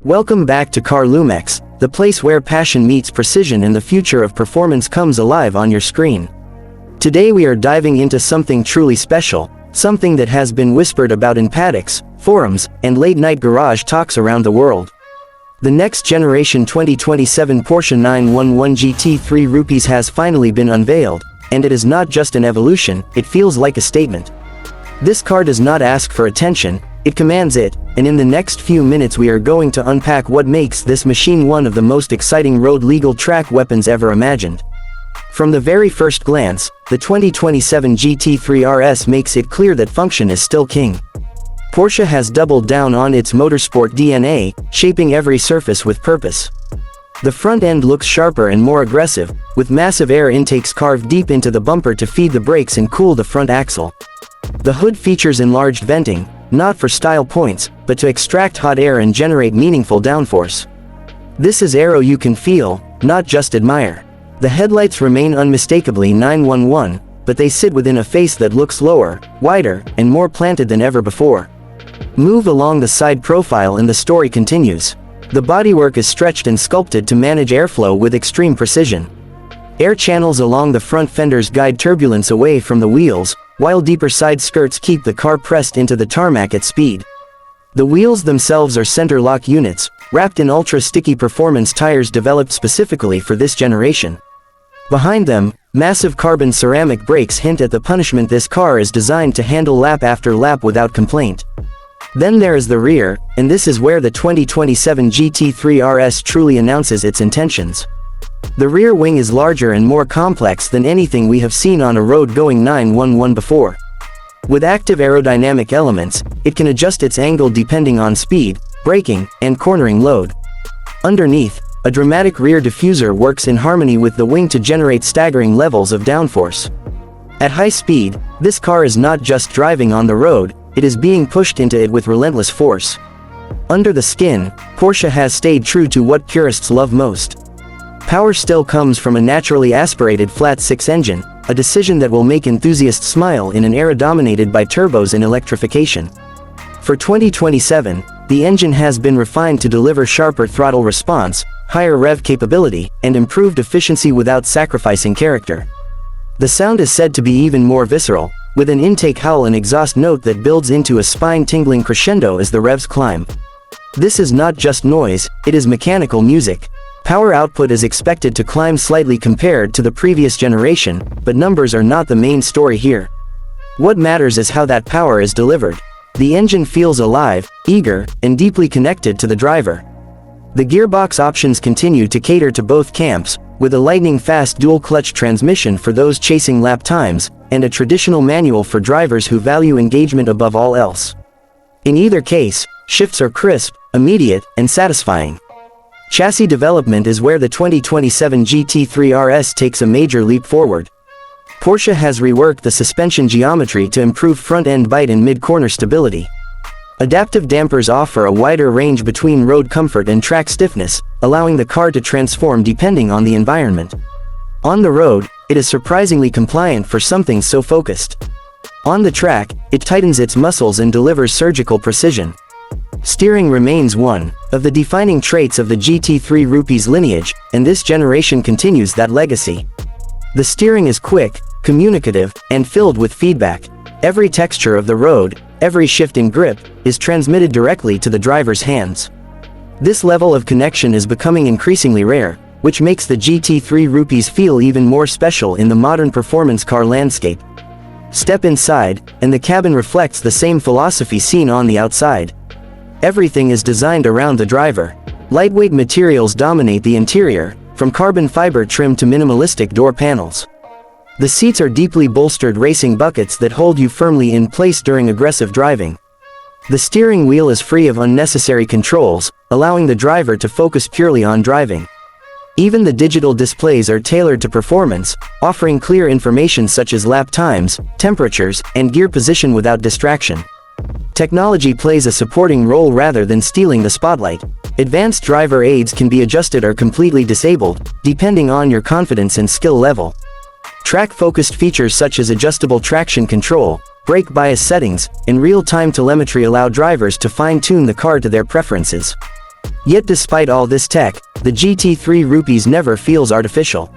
Welcome back to carLoomX, the place where passion meets precision and the future of performance comes alive on your screen. Today we are diving into something truly special, something that has been whispered about in paddocks, forums, and late-night garage talks around the world. The next generation 2027 Porsche 911 GT3 RS has finally been unveiled, and it is not just an evolution, it feels like a statement. This car does not ask for attention, it commands it, and in the next few minutes we are going to unpack what makes this machine one of the most exciting road-legal track weapons ever imagined. From the very first glance, the 2027 GT3 RS makes it clear that function is still king. Porsche has doubled down on its motorsport DNA, shaping every surface with purpose. The front end looks sharper and more aggressive, with massive air intakes carved deep into the bumper to feed the brakes and cool the front axle. The hood features enlarged venting, not for style points, but to extract hot air and generate meaningful downforce. This is aero you can feel, not just admire. The headlights remain unmistakably 911, but they sit within a face that looks lower, wider, and more planted than ever before. Move along the side profile and the story continues. The bodywork is stretched and sculpted to manage airflow with extreme precision. Air channels along the front fenders guide turbulence away from the wheels, while deeper side skirts keep the car pressed into the tarmac at speed. The wheels themselves are center lock units, wrapped in ultra-sticky performance tires developed specifically for this generation. Behind them, massive carbon ceramic brakes hint at the punishment this car is designed to handle lap after lap without complaint. Then there is the rear, and this is where the 2027 GT3 RS truly announces its intentions. The rear wing is larger and more complex than anything we have seen on a road-going 911 before. With active aerodynamic elements, it can adjust its angle depending on speed, braking, and cornering load. Underneath, a dramatic rear diffuser works in harmony with the wing to generate staggering levels of downforce. At high speed, this car is not just driving on the road, it is being pushed into it with relentless force. Under the skin, Porsche has stayed true to what purists love most. Power still comes from a naturally aspirated flat-six engine, a decision that will make enthusiasts smile in an era dominated by turbos and electrification. For 2027, the engine has been refined to deliver sharper throttle response, higher rev capability, and improved efficiency without sacrificing character. The sound is said to be even more visceral, with an intake howl and exhaust note that builds into a spine-tingling crescendo as the revs climb. This is not just noise, it is mechanical music. Power output is expected to climb slightly compared to the previous generation, but numbers are not the main story here. What matters is how that power is delivered. The engine feels alive, eager, and deeply connected to the driver. The gearbox options continue to cater to both camps, with a lightning-fast dual-clutch transmission for those chasing lap times, and a traditional manual for drivers who value engagement above all else. In either case, shifts are crisp, immediate, and satisfying. Chassis development is where the 2027 GT3 RS takes a major leap forward. Porsche has reworked the suspension geometry to improve front-end bite and mid-corner stability. Adaptive dampers offer a wider range between road comfort and track stiffness, allowing the car to transform depending on the environment. On the road, it is surprisingly compliant for something so focused. On the track, it tightens its muscles and delivers surgical precision. Steering remains one of the defining traits of the GT3 RS lineage, and this generation continues that legacy. The steering is quick, communicative, and filled with feedback. Every texture of the road, every shift in grip, is transmitted directly to the driver's hands. This level of connection is becoming increasingly rare, which makes the GT3 RS feel even more special in the modern performance car landscape. Step inside, and the cabin reflects the same philosophy seen on the outside. Everything is designed around the driver. Lightweight materials dominate the interior, from carbon fiber trim to minimalistic door panels. The seats are deeply bolstered racing buckets that hold you firmly in place during aggressive driving. The steering wheel is free of unnecessary controls, allowing the driver to focus purely on driving. Even the digital displays are tailored to performance, offering clear information such as lap times, temperatures, and gear position without distraction. Technology plays a supporting role rather than stealing the spotlight. Advanced driver aids can be adjusted or completely disabled, depending on your confidence and skill level. Track-focused features such as adjustable traction control, brake bias settings, and real-time telemetry allow drivers to fine-tune the car to their preferences. Yet despite all this tech, the GT3 Rupees never feels artificial.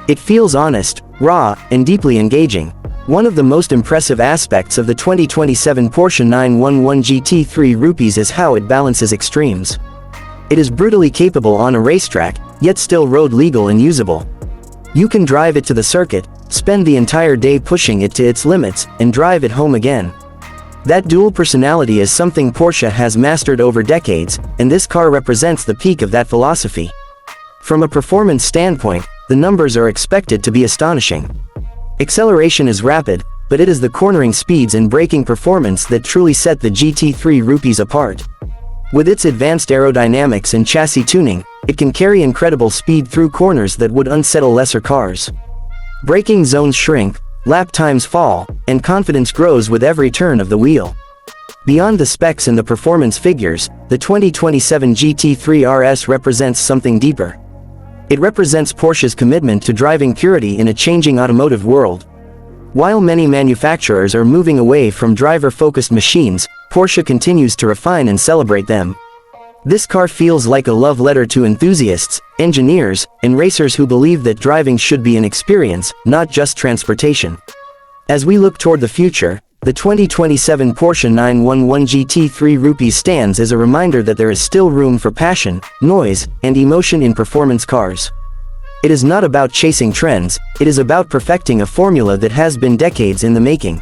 It feels honest, raw, and deeply engaging. One of the most impressive aspects of the 2027 Porsche 911 GT3 Rupees is how it balances extremes. It is brutally capable on a racetrack, yet still road legal and usable. You can drive it to the circuit, spend the entire day pushing it to its limits, and drive it home again. That dual personality is something Porsche has mastered over decades, and this car represents the peak of that philosophy. From a performance standpoint, the numbers are expected to be astonishing. Acceleration is rapid, but it is the cornering speeds and braking performance that truly set the GT3 Rupees apart. With its advanced aerodynamics and chassis tuning, it can carry incredible speed through corners that would unsettle lesser cars. Braking zones shrink, lap times fall, and confidence grows with every turn of the wheel. Beyond the specs and the performance figures, the 2027 GT3 RS represents something deeper. It represents Porsche's commitment to driving purity in a changing automotive world. While many manufacturers are moving away from driver-focused machines, Porsche continues to refine and celebrate them. This car feels like a love letter to enthusiasts, engineers, and racers who believe that driving should be an experience, not just transportation. As we look toward the future, the 2027 Porsche 911 GT3 Rupees stands as a reminder that there is still room for passion, noise, and emotion in performance cars. It is not about chasing trends, it is about perfecting a formula that has been decades in the making.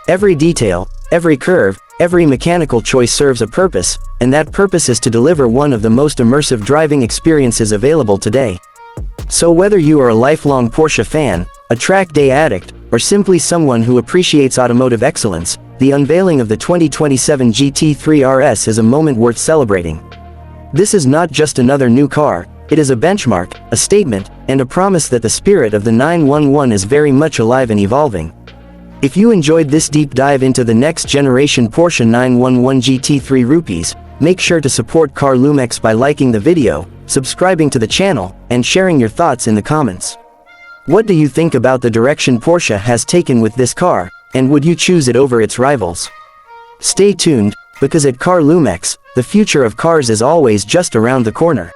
Every detail, every curve, every mechanical choice serves a purpose, and that purpose is to deliver one of the most immersive driving experiences available today. So whether you are a lifelong Porsche fan, a track day addict, or simply someone who appreciates automotive excellence, the unveiling of the 2027 GT3 RS is a moment worth celebrating. This is not just another new car, it is a benchmark, a statement, and a promise that the spirit of the 911 is very much alive and evolving. If you enjoyed this deep dive into the next generation Porsche 911 GT3 Rupees, make sure to support carLoomX by liking the video, subscribing to the channel, and sharing your thoughts in the comments. What do you think about the direction Porsche has taken with this car, and would you choose it over its rivals? Stay tuned, because at carLoomX, the future of cars is always just around the corner.